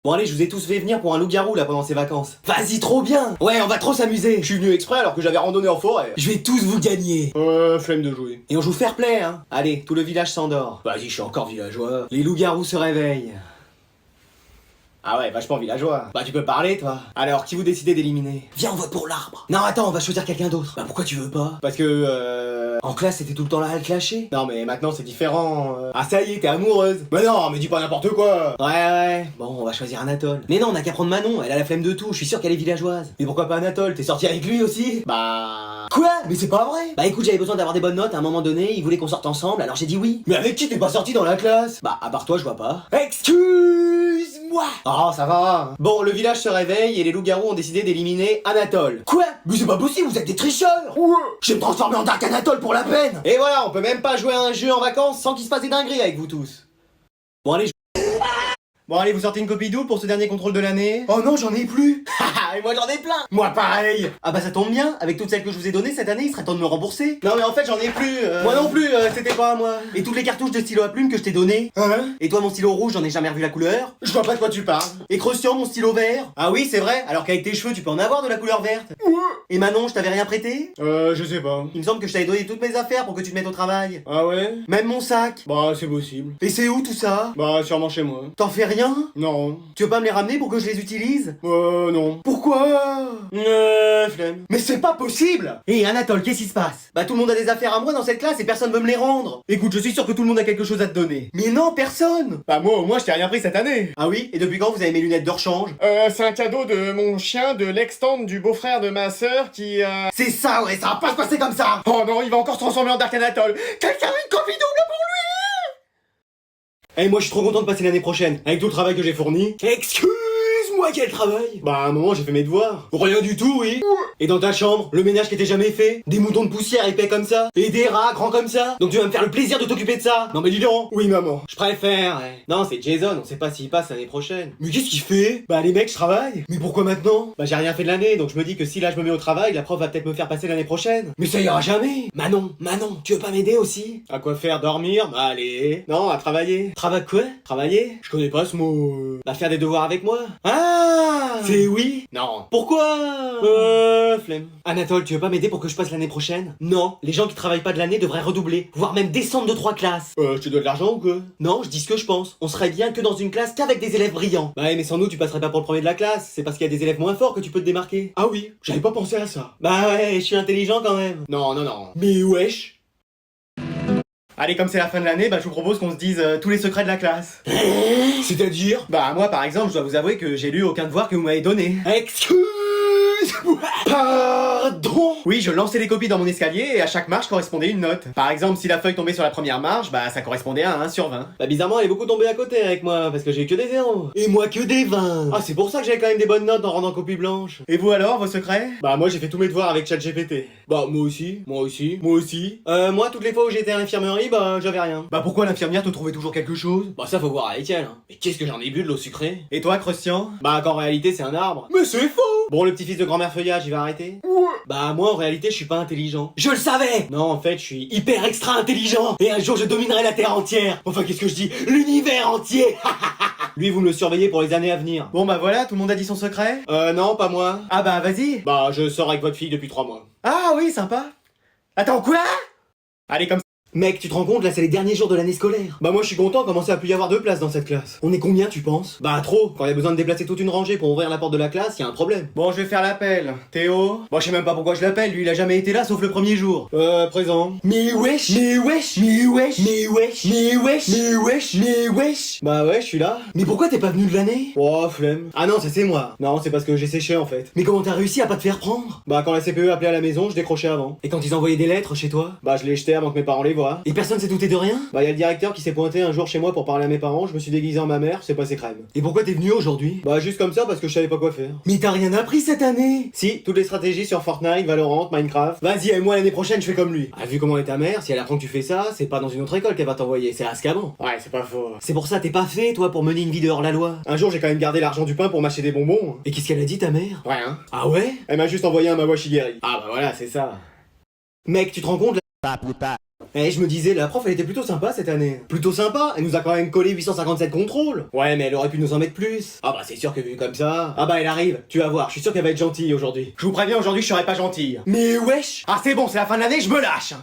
Bon allez, je vous ai tous fait venir pour un loup-garou là pendant ces vacances. Vas-y, trop bien. Ouais, on va trop s'amuser. Je suis venu exprès alors que j'avais randonné en forêt. Je vais tous vous gagner. Flemme de jouer. Et on joue fair play, hein. Allez, tout le village s'endort. Vas-y, je suis encore villageois. Les loups-garous se réveillent. Ah ouais, vachement villageois. Bah tu peux parler, toi. Alors, qui vous décidez d'éliminer? Viens, on vote pour l'arbre. Non, attends, on va choisir quelqu'un d'autre. Bah pourquoi tu veux pas? Parce que En classe, c'était tout le temps là à le clasher. Non mais maintenant c'est différent. Ah ça y est, t'es amoureuse. Mais non, mais dis pas n'importe quoi. Ouais. Bon, on va choisir Anatole. Mais non, on a qu'à prendre Manon, elle a la flemme de tout, je suis sûr qu'elle est villageoise. Mais pourquoi pas Anatole? T'es sorti avec lui aussi? Bah... Quoi? Mais c'est pas vrai. Bah écoute, j'avais besoin d'avoir des bonnes notes à un moment donné, il voulait qu'on sorte ensemble, alors j'ai dit oui. Mais avec qui t'es pas sorti dans la classe? Bah, à part toi, je vois pas. Excuse-moi. Oh, ça va. Bon, le village se réveille et les loups-garous ont décidé d'éliminer Anatole. Quoi? Mais c'est pas possible, vous êtes des tricheurs. Ouais. Je vais me transformer en Dark Anatole pour la peine. Et voilà, on peut même pas jouer à un jeu en vacances sans qu'il se passe des dingueries avec vous tous. Bon allez, Bon allez, vous sortez une copie d'où pour ce dernier contrôle de l'année? Oh non, j'en ai plus. Et moi j'en ai plein. Moi pareil. Ah bah ça tombe bien, avec toutes celles que je vous ai données cette année, il serait temps de me rembourser. Non mais en fait j'en ai plus. Moi non plus, c'était pas à moi. Et toutes les cartouches de stylo à plume que je t'ai données. Hein? Et toi, mon stylo rouge, j'en ai jamais revu la couleur. Je vois pas de quoi tu parles. Et Christian, mon stylo vert. Ah oui, c'est vrai, alors qu'avec tes cheveux, tu peux en avoir de la couleur verte. Ouais. Et Manon, je t'avais rien prêté? Je sais pas. Il me semble que je t'avais donné toutes mes affaires pour que tu te mettes au travail. Ah ouais? Même mon sac. Bah c'est possible. Et c'est où tout ça? Bah sûrement chez moi. T'en fais rien? Non. Tu veux pas me les ramener pour que je les utilise? Non. Pourquoi? Flemme. Mais c'est pas possible! Et Anatole, qu'est-ce qui se passe? Bah tout le monde a des affaires à moi dans cette classe et personne veut me les rendre. Écoute, je suis sûr que tout le monde a quelque chose à te donner. Mais non, personne! Bah moi au moins je t'ai rien pris cette année. Ah oui? Et depuis quand vous avez mes lunettes de rechange? C'est un cadeau de mon chien de l'ex-tante du beau-frère de ma sœur qui C'est ça, ouais, ça va pas se passer comme ça! Oh non, il va encore se transformer en Dark Anatole. Quelqu'un a une copie double pour lui? Eh, moi je suis trop content de passer l'année prochaine. Avec tout le travail que j'ai fourni. Excuse-moi, quel travail! Bah à un moment j'ai fait mes devoirs. Rien du tout, oui! Et dans ta chambre, le ménage qui était jamais fait, des moutons de poussière épais comme ça, et des rats grands comme ça, donc tu vas me faire le plaisir de t'occuper de ça! Non mais dis donc! Oui maman. Je préfère, ouais. Non, c'est Jason, on sait pas s'il passe l'année prochaine. Mais qu'est-ce qu'il fait? Bah les mecs, je travaille! Mais pourquoi maintenant? Bah j'ai rien fait de l'année, donc je me dis que si là je me mets au travail, la prof va peut-être me faire passer l'année prochaine. Mais ça ira jamais. Manon, tu veux pas m'aider aussi? À quoi faire? Dormir? Bah allez. Non, à travailler. Travail quoi? Travailler? Je connais pas ce mot. Bah faire des devoirs avec moi? Ah! C'est oui? Non. Pourquoi? Flemme. Anatole, tu veux pas m'aider pour que je passe l'année prochaine? Non, les gens qui travaillent pas de l'année devraient redoubler, voire même descendre de 3 classes. Je te dois de l'argent ou quoi? Non, je dis ce que je pense. On serait bien que dans une classe qu'avec des élèves brillants. Bah mais sans nous tu passerais pas pour le premier de la classe. C'est parce qu'il y a des élèves moins forts que tu peux te démarquer. Ah oui, j'avais pas pensé à ça. Bah ouais, je suis intelligent quand même. Non. Mais wesh. Allez, comme c'est la fin de l'année, bah je vous propose qu'on se dise tous les secrets de la classe. C'est-à-dire? Bah moi par exemple, je dois vous avouer que j'ai lu aucun devoir que vous m'avez donné. Excuse-moi. Pardon. Oui, je lançais les copies dans mon escalier et à chaque marche correspondait une note. Par exemple, si la feuille tombait sur la première marche, bah ça correspondait à 1 sur 20. Bah bizarrement, elle est beaucoup tombée à côté avec moi, parce que j'ai eu que des 0. Et moi que des 20. Ah, c'est pour ça que j'avais quand même des bonnes notes en rendant copie blanche. Et vous alors, vos secrets? Bah moi j'ai fait tous mes devoirs avec ChatGPT. Bah moi aussi. Moi, toutes les fois où j'étais à l'infirmerie, bah j'avais rien. Bah pourquoi l'infirmière te trouvait toujours quelque chose? Bah ça faut voir avec elle, hein. Mais qu'est-ce que j'en ai bu de l'eau sucrée? Et toi, Christian? Bah qu'en réalité c'est un arbre. Mais c'est faux! Bon, le petit-fils de grand-mère Feuillage, il va arrêter? Ouais. Bah moi en réalité je suis pas intelligent. Je le savais! Non, en fait je suis hyper extra intelligent. Et un jour je dominerai la Terre entière. Enfin qu'est-ce que je dis? L'univers entier. Lui vous me le surveillez pour les années à venir. Bon bah voilà, tout le monde a dit son secret? Non, pas moi. Ah bah vas-y. Bah je sors avec votre fille depuis 3 mois. Ah oui, sympa. Attends, quoi? Allez, comme ça. Mec, tu te rends compte, là c'est les derniers jours de l'année scolaire. Bah moi je suis content, commencer à plus y avoir de place dans cette classe. On est combien tu penses? Bah trop, quand il y a besoin de déplacer toute une rangée pour ouvrir la porte de la classe, y a un problème. Bon, je vais faire l'appel. Théo? Bon, je sais même pas pourquoi je l'appelle, lui il a jamais été là sauf le premier jour. Présent. Mais wesh. Bah ouais, je suis là. Mais pourquoi t'es pas venu de l'année? Oh, flemme. Ah non, ça c'est moi. Non, c'est parce que j'ai séché en fait. Mais comment t'as réussi à pas te faire prendre? Bah quand la CPE appelait à la maison, je décrochais avant. Et quand ils envoyaient des lettres chez toi? Bah je l'ai jeté avant que mes parents les voient. Et personne s'est douté de rien? Bah y a le directeur qui s'est pointé un jour chez moi pour parler à mes parents, je me suis déguisé en ma mère, c'est passé crème. Et pourquoi t'es venu aujourd'hui? Bah juste comme ça parce que je savais pas quoi faire. Mais t'as rien appris cette année? Si, toutes les stratégies sur Fortnite, Valorant, Minecraft. Vas-y, et moi l'année prochaine je fais comme lui. Ah, vu comment est ta mère, si elle apprend que tu fais ça, c'est pas dans une autre école qu'elle va t'envoyer, c'est à Azkaban. Ouais, c'est pas faux. C'est pour ça t'es pas fait toi pour mener une vie dehors la loi. Un jour j'ai quand même gardé l'argent du pain pour m'acheter des bonbons. Et qu'est-ce qu'elle a dit ta mère? Rien. Ah ouais? Elle m'a juste envoyé un Mawashigeri. Ah bah voilà, c'est ça. Mec, tu te rends compte là? Eh, je me disais, la prof, elle était plutôt sympa cette année. Plutôt sympa, elle nous a quand même collé 857 contrôles. Ouais, mais elle aurait pu nous en mettre plus. Ah bah c'est sûr que vu comme ça... Ah bah elle arrive, tu vas voir, je suis sûr qu'elle va être gentille aujourd'hui. Je vous préviens, aujourd'hui je serai pas gentille. Mais wesh. Ah c'est bon, c'est la fin de l'année, je me lâche.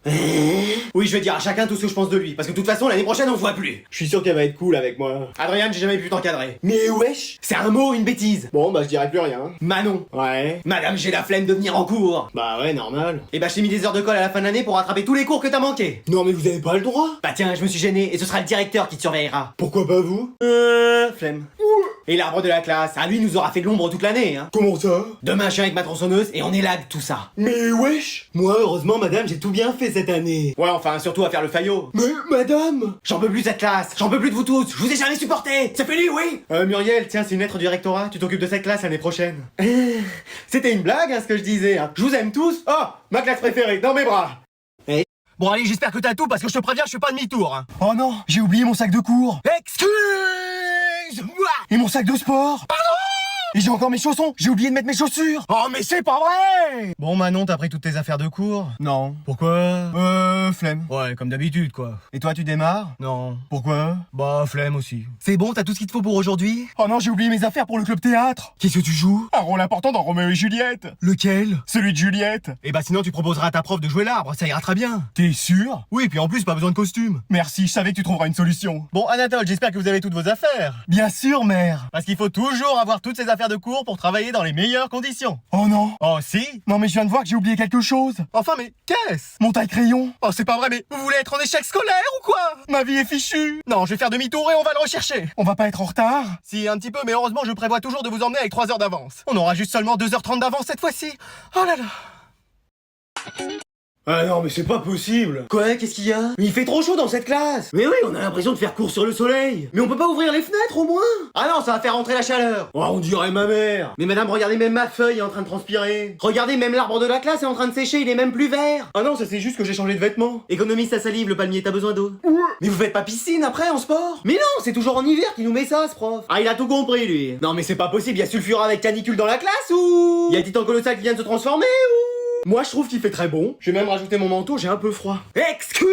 Oui, je vais dire à chacun tout ce que je pense de lui, parce que de toute façon, l'année prochaine, on se voit plus. Je suis sûr qu'elle va être cool avec moi. Adrien, j'ai jamais pu t'encadrer. Mais wesh. C'est un mot, une bêtise. Bon, bah je dirai plus rien. Manon. Ouais. Madame, j'ai la flemme de venir en cours. Bah ouais, normal. Et bah je t'ai mis des heures de colle à la fin de l'année pour rattraper tous les cours que t'as manqué. Non mais vous avez pas le droit. Bah tiens, je me suis gêné et ce sera le directeur qui te surveillera. Pourquoi pas vous? Flemme. Et l'arbre de la classe, à lui nous aura fait de l'ombre toute l'année, hein. Comment ça? Demain je viens avec ma tronçonneuse et on élague tout ça. Mais wesh. Moi heureusement madame j'ai tout bien fait cette année. Ouais enfin surtout à faire le faillot. Mais madame. J'en peux plus de cette classe, j'en peux plus de vous tous, je vous ai jamais supporté. C'est fini oui. Muriel, tiens c'est une lettre du rectorat, tu t'occupes de cette classe l'année prochaine. C'était une blague hein ce que je disais, hein. Je vous aime tous. Oh, ma classe préférée, dans mes bras. Bon allez, j'espère que t'as tout parce que je te préviens, je fais pas demi-tour. Hein. Oh non, j'ai oublié mon sac de cours. Excuse-moi. Et mon sac de sport. Pardon. Et j'ai encore mes chaussons, j'ai oublié de mettre mes chaussures. Oh mais c'est pas vrai. Bon Manon, t'as pris toutes tes affaires de cours? Non. Pourquoi? Flemme. Ouais, comme d'habitude quoi. Et toi tu démarres? Non. Pourquoi? Bah flemme aussi. C'est bon, t'as tout ce qu'il te faut pour aujourd'hui? Oh non, j'ai oublié mes affaires pour le club théâtre. Qu'est-ce que tu joues? Un rôle important dans Roméo et Juliette. Lequel? Celui de Juliette. Et bah sinon tu proposeras à ta prof de jouer l'arbre, ça ira très bien. T'es sûr? Oui, puis en plus pas besoin de costume. Merci, je savais que tu trouveras une solution. Bon Anatole, j'espère que vous avez toutes vos affaires. Bien sûr mère. Parce qu'il faut toujours avoir toutes ces affaires de cours pour travailler dans les meilleures conditions. Oh non. Oh si. Non mais je viens de voir que j'ai oublié quelque chose. Enfin mais qu'est-ce? Mon taille-crayon. Oh c'est pas vrai mais vous voulez être en échec scolaire ou quoi? Ma vie est fichue. Non, je vais faire demi-tour et on va le rechercher. On va pas être en retard? Si, un petit peu, mais heureusement je prévois toujours de vous emmener avec 3 heures d'avance. On aura juste seulement 2h30 d'avance cette fois-ci. Oh là là. Ah non mais c'est pas possible. Quoi? Qu'est-ce qu'il y a? Mais il fait trop chaud dans cette classe. Mais oui, on a l'impression de faire cours sur le soleil. Mais on peut pas ouvrir les fenêtres au moins? Ah non, ça va faire rentrer la chaleur. Oh, on dirait ma mère. Mais madame, regardez, même ma feuille est en train de transpirer. Regardez, même l'arbre de la classe est en train de sécher, il est même plus vert. Ah non, ça c'est juste que j'ai changé de vêtements. Économise ta salive, le palmier, t'as besoin d'eau. Mais vous faites pas piscine après en sport? Mais non, c'est toujours en hiver qu'il nous met ça ce prof. Ah il a tout compris lui. Non mais c'est pas possible, y a sulfura avec canicule dans la classe ou? Y a Titan colossal qui vient de se transformer ou? Moi je trouve qu'il fait très bon. Je vais même rajouter mon manteau, j'ai un peu froid. Excuse-moi.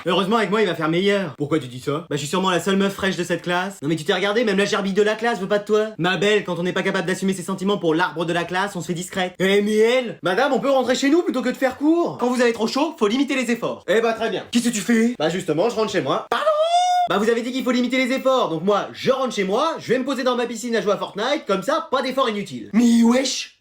Heureusement avec moi il va faire meilleur. Pourquoi tu dis ça? Bah je suis sûrement la seule meuf fraîche de cette classe. Non mais tu t'es regardé, même la gerbille de la classe veut pas de toi. Ma belle, quand on n'est pas capable d'assumer ses sentiments pour l'arbre de la classe, on se fait discrète. Eh mais elle, madame, on peut rentrer chez nous plutôt que de faire cours. Quand vous avez trop chaud, faut limiter les efforts. Eh bah très bien. Qu'est-ce que tu fais? Bah justement, je rentre chez moi. Pardon? Bah vous avez dit qu'il faut limiter les efforts, donc moi je rentre chez moi, je vais me poser dans ma piscine à jouer à Fortnite, comme ça, pas d'efforts inutiles. Mais wesh.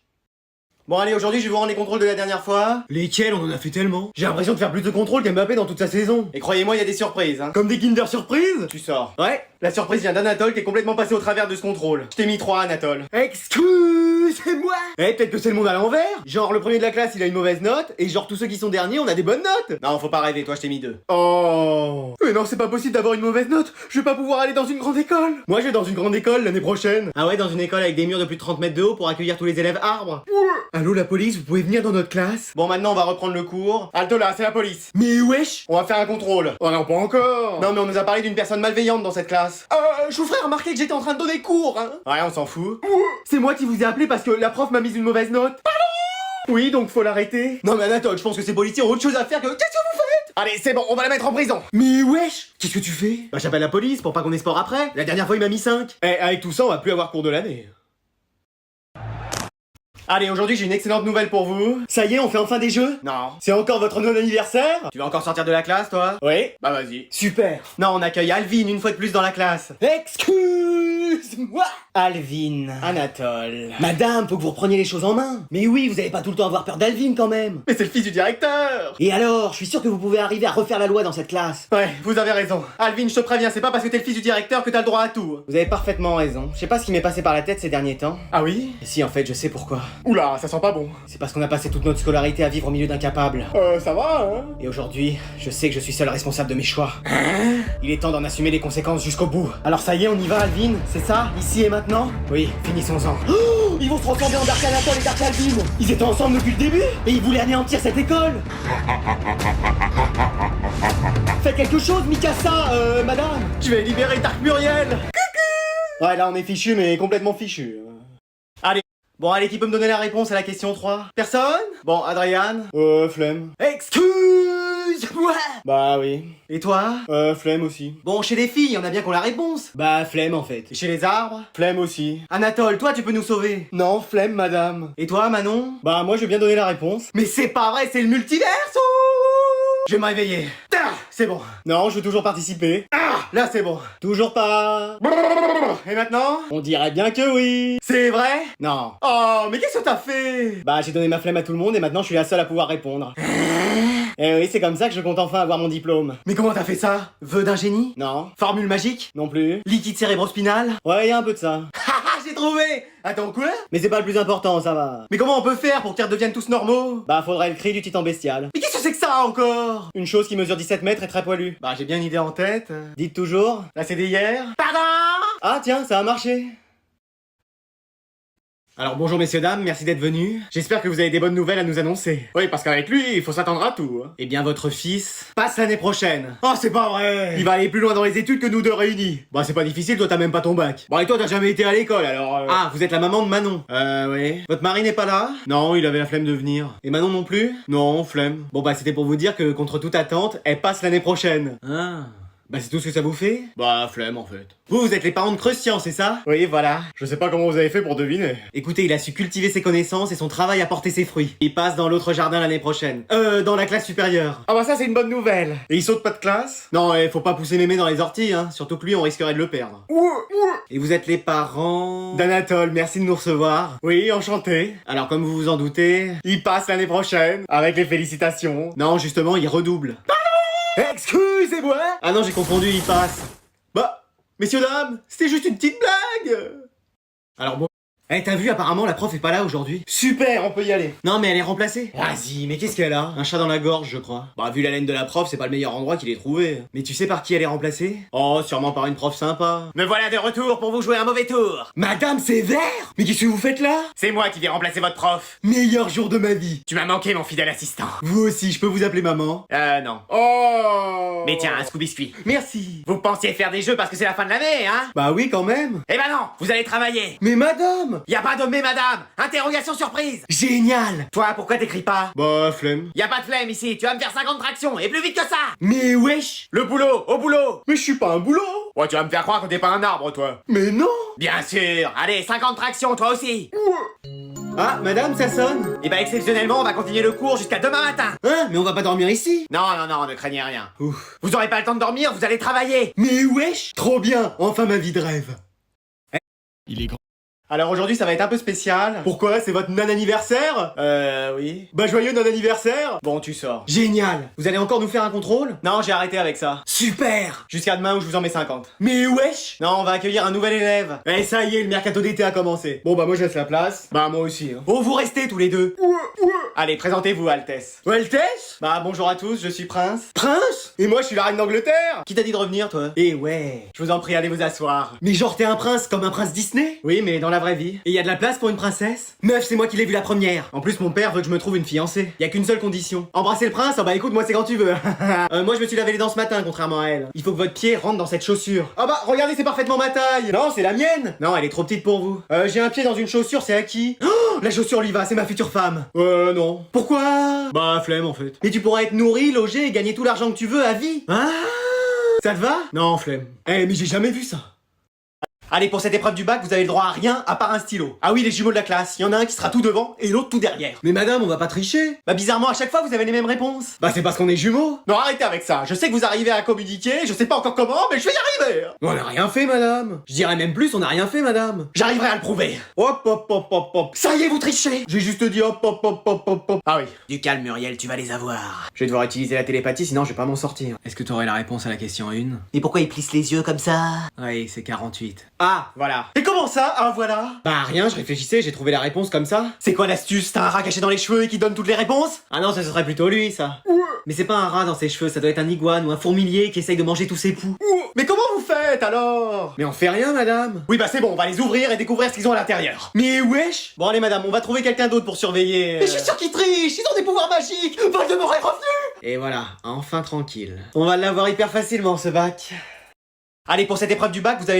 Bon allez, aujourd'hui je vais vous rendre les contrôles de la dernière fois. Lesquels? On en a fait tellement. J'ai l'impression de faire plus de contrôles qu'Mbappé dans toute sa saison. Et croyez-moi, il y a des surprises, hein. Comme des Kinder Surprise. Tu sors. Ouais, la surprise vient d'Anatole qui est complètement passé au travers de ce contrôle. Je t'ai mis 3 Anatole. Excusez-moi. Eh, peut-être que c'est le monde à l'envers. Genre le premier de la classe il a une mauvaise note, et genre tous ceux qui sont derniers on a des bonnes notes. Non, faut pas rêver, toi je t'ai mis 2. Oh. Mais non, c'est pas possible d'avoir une mauvaise note. Je vais pas pouvoir aller dans une grande école. Moi je vais dans une grande école l'année prochaine. Ah ouais, dans une école avec des murs de plus de 30 mètres de haut pour accueillir tous les élèves arbres. Allô la police, vous pouvez venir dans notre classe? Bon maintenant on va reprendre le cours. Halte là, c'est la police. Mais wesh. On va faire un contrôle. Oh non, pas encore. Non mais on nous a parlé d'une personne malveillante dans cette classe. Je vous ferai remarquer que j'étais en train de donner cours, hein. Ouais, on s'en fout. C'est moi qui vous ai appelé parce que la prof m'a mis une mauvaise note. Pardon. Oui, donc faut l'arrêter. Non mais Anatole, je pense que ces policiers ont autre chose à faire que... Qu'est-ce que vous faites? Allez, c'est bon, on va la mettre en prison. Mais wesh. Qu'est-ce que tu fais? Bah j'appelle la police pour pas qu'on ait sport après. La dernière fois il m'a mis 5. Eh, avec tout ça on va plus avoir cours de l'année. Allez, aujourd'hui j'ai une excellente nouvelle pour vous. Ça y est, on fait enfin des jeux? Non. C'est encore votre non-anniversaire? Tu vas encore sortir de la classe, toi? Oui. Bah vas-y. Super. Non, on accueille Alvin une fois de plus dans la classe. Excuse-moi. Alvin. Anatole. Madame, faut que vous repreniez les choses en main. Mais oui, vous allez pas tout le temps avoir peur d'Alvin quand même. Mais c'est le fils du directeur. Et alors, je suis sûr que vous pouvez arriver à refaire la loi dans cette classe. Ouais, vous avez raison. Alvin, je te préviens, c'est pas parce que t'es le fils du directeur que t'as le droit à tout. Vous avez parfaitement raison. Je sais pas ce qui m'est passé par la tête ces derniers temps. Ah oui? Et si, en fait, je sais pourquoi. Oula, ça sent pas bon. C'est parce qu'on a passé toute notre scolarité à vivre au milieu d'incapables. Ça va, hein? Et aujourd'hui, je sais que je suis seul responsable de mes choix. Il est temps d'en assumer les conséquences jusqu'au bout. Alors ça y est, on y va, Alvin? C'est ça? Ici et maintenant? Oui, finissons-en. Oh, ils vont se transformer en Dark Anatole et Dark Alvin. Ils étaient ensemble depuis le début et ils voulaient anéantir cette école. Faites quelque chose, Mikasa, madame. Je vais libérer Dark Muriel. Coucou. Ouais, là on est fichu, mais complètement fichu. Allez. Bon, allez, qui peut me donner la réponse à la question 3? Personne? Bon, Adrien? Flemme. Excuse Ouais. Bah oui. Et toi? Flemme aussi. Bon, chez les filles, on a bien qu'on la réponse. Bah, flemme en fait. Et chez les arbres? Flemme aussi. Anatole, toi, tu peux nous sauver. Non, flemme, madame. Et toi, Manon? Bah, moi, je veux bien donner la réponse. Mais c'est pas vrai, c'est le multiverse. Je vais me réveiller. Ah, c'est bon. Non, je veux toujours participer. Ah, là, c'est bon. Toujours pas. Et maintenant? On dirait bien que oui. C'est vrai? Non. Oh, mais qu'est-ce que t'as fait? Bah, j'ai donné ma flemme à tout le monde et maintenant je suis la seule à pouvoir répondre. Et oui, c'est comme ça que je compte enfin avoir mon diplôme. Mais comment t'as fait ça? Vœu d'un génie? Non. Formule magique? Non plus. Liquide cérébrospinal? Ouais, y a un peu de ça. Haha, j'ai trouvé! Attends, quoi? Mais c'est pas le plus important, ça va. Mais comment on peut faire pour qu'ils redeviennent tous normaux? Bah, faudrait le cri du titan bestial. Mais qu'est-ce que c'est que ça encore? Une chose qui mesure 17 mètres et très poilue. Bah, j'ai bien une idée en tête. Dites toujours. Là, c'est d'hier. Pardon? Ah, tiens, ça a marché. Alors bonjour messieurs dames, merci d'être venus. J'espère que vous avez des bonnes nouvelles à nous annoncer. Oui, parce qu'avec lui, il faut s'attendre à tout. Eh bien votre fils passe l'année prochaine. Oh, c'est pas vrai. Il va aller plus loin dans les études que nous deux réunis. Bah c'est pas difficile, toi t'as même pas ton bac. Bon et toi t'as jamais été à l'école alors... Ah, vous êtes la maman de Manon. Oui. Votre mari n'est pas là? Non, il avait la flemme de venir. Et Manon non plus? Non, flemme. Bon bah c'était pour vous dire que contre toute attente, elle passe l'année prochaine. Ah... Bah c'est tout ce que ça vous fait? Bah flemme en fait. Vous êtes les parents de Christian, c'est ça? Oui, voilà. Je sais pas comment vous avez fait pour deviner. Écoutez, il a su cultiver ses connaissances et son travail a porté ses fruits. Il passe dans l'autre jardin l'année prochaine. Dans la classe supérieure. Ah bah ça c'est une bonne nouvelle. Et il saute pas de classe? Non, faut pas pousser mémé dans les orties, hein. Surtout que lui on risquerait de le perdre. Et vous êtes les parents... d'Anatole, merci de nous recevoir. Oui, enchanté. Alors comme vous vous en doutez, il passe l'année prochaine. Avec les félicitations. Non, justement, il redouble. Excusez-moi. Ah non, j'ai confondu, il passe. Bah, messieurs dames, c'était juste une petite blague. Alors bon... Eh, t'as vu, apparemment, la prof est pas là aujourd'hui. Super, on peut y aller. Non, mais elle est remplacée. Vas-y, mais qu'est-ce qu'elle a? Un chat dans la gorge, je crois. Bah, vu la laine de la prof, c'est pas le meilleur endroit qu'il ait trouvé. Mais tu sais par qui elle est remplacée? Oh, sûrement par une prof sympa. Me voilà de retour pour vous jouer un mauvais tour. Madame Sévère? Mais qu'est-ce que vous faites là? C'est moi qui vais remplacer votre prof. Meilleur jour de ma vie. Tu m'as manqué, mon fidèle assistant. Vous aussi, je peux vous appeler maman? Non. Oh. Mais tiens, un scoop biscuit. Merci. Vous pensiez faire des jeux parce que c'est la fin de l'année, hein? Bah oui, quand même. Eh ben non, vous allez travailler. Mais madame! Y a pas de mais madame! Interrogation surprise! Génial! Toi, pourquoi t'écris pas? Bah, flemme. Y a pas de flemme ici, tu vas me faire 50 tractions, et plus vite que ça! Mais wesh! Le boulot, au boulot! Mais je suis pas un boulot! Ouais, tu vas me faire croire que t'es pas un arbre, toi. Mais non! Bien sûr! Allez, 50 tractions, toi aussi! Ah, madame, ça sonne? Et bah, exceptionnellement, on va continuer le cours jusqu'à demain matin! Hein? Mais on va pas dormir ici? Non, ne craignez rien. Ouf. Vous aurez pas le temps de dormir, vous allez travailler! Mais wesh! Trop bien! Enfin ma vie de rêve! Il est grand. Alors aujourd'hui ça va être un peu spécial. Pourquoi? C'est votre non-anniversaire? Oui. Bah joyeux non-anniversaire. Bon, tu sors. Génial. Vous allez encore nous faire un contrôle? Non, j'ai arrêté avec ça. Super. Jusqu'à demain où je vous en mets 50. Mais wesh. Non, on va accueillir un nouvel élève. Eh ça y est, le mercato d'été a commencé. Bon bah moi je laisse la place. Bah moi aussi hein. Oh, vous restez tous les deux. Allez, présentez-vous Altesse. Altesse? Bah bonjour à tous, je suis Prince. Prince? Et moi je suis la reine d'Angleterre. Qui t'a dit de revenir toi? Eh ouais. Je vous en prie, allez vous asseoir. Mais genre t'es un prince comme un prince Disney? Oui, mais dans la vraie vie. Et y a de la place pour une princesse? Meuf, c'est moi qui l'ai vu la première. En plus, mon père veut que je me trouve une fiancée. Y a qu'une seule condition. Embrasser le prince? Oh bah écoute, moi c'est quand tu veux. Moi je me suis lavé les dents ce matin, contrairement à elle. Il faut que votre pied rentre dans cette chaussure. Oh bah regardez, c'est parfaitement ma taille. Non, c'est la mienne. Non, elle est trop petite pour vous. J'ai un pied dans une chaussure, c'est à qui? Oh, la chaussure lui va, c'est ma future femme. Non. Pourquoi? Bah flemme en fait. Mais tu pourras être nourri, logé et gagner tout l'argent que tu veux à vie. Ah, ça te va? Non, flemme. Eh mais j'ai jamais vu ça. Allez, pour cette épreuve du bac, vous avez le droit à rien à part un stylo. Ah oui, les jumeaux de la classe, il y en a un qui sera tout devant et l'autre tout derrière. Mais madame, on va pas tricher. Bah bizarrement, à chaque fois, vous avez les mêmes réponses. Bah c'est parce qu'on est jumeaux. Non, arrêtez avec ça. Je sais que vous arrivez à communiquer, je sais pas encore comment, mais je vais y arriver. On a rien fait, madame. Je dirais même plus, on a rien fait, madame. J'arriverai à le prouver. Hop, hop, hop, hop, hop. Ça y est, vous trichez. J'ai juste dit hop, hop, hop, hop, hop, hop. Ah oui. Du calme, Muriel, tu vas les avoir. Je vais devoir utiliser la télépathie, sinon je vais pas m'en sortir. Est-ce que t'aurais la réponse à la question 1? Et pourquoi il plisse les yeux comme ça? Oui, c'est 48. Ah, voilà. Et comment ça? Ah voilà. Bah rien, je réfléchissais, j'ai trouvé la réponse comme ça. C'est quoi l'astuce? T'as un rat caché dans les cheveux et qui donne toutes les réponses? Ah non, ça serait plutôt lui, ça. Mais c'est pas un rat dans ses cheveux, ça doit être un iguane ou un fourmilier qui essaye de manger tous ses poux. Mais comment vous faites alors? Mais on fait rien, madame. Oui bah c'est bon, on va les ouvrir et découvrir ce qu'ils ont à l'intérieur. Mais wesh. Bon allez madame, on va trouver quelqu'un d'autre pour surveiller. Mais je suis sûr qu'ils trichent, ils ont des pouvoirs magiques. Voldemort est revenu. Et voilà, enfin tranquille. On va l'avoir hyper facilement ce bac. Allez, pour cette épreuve du bac, vous avez le droit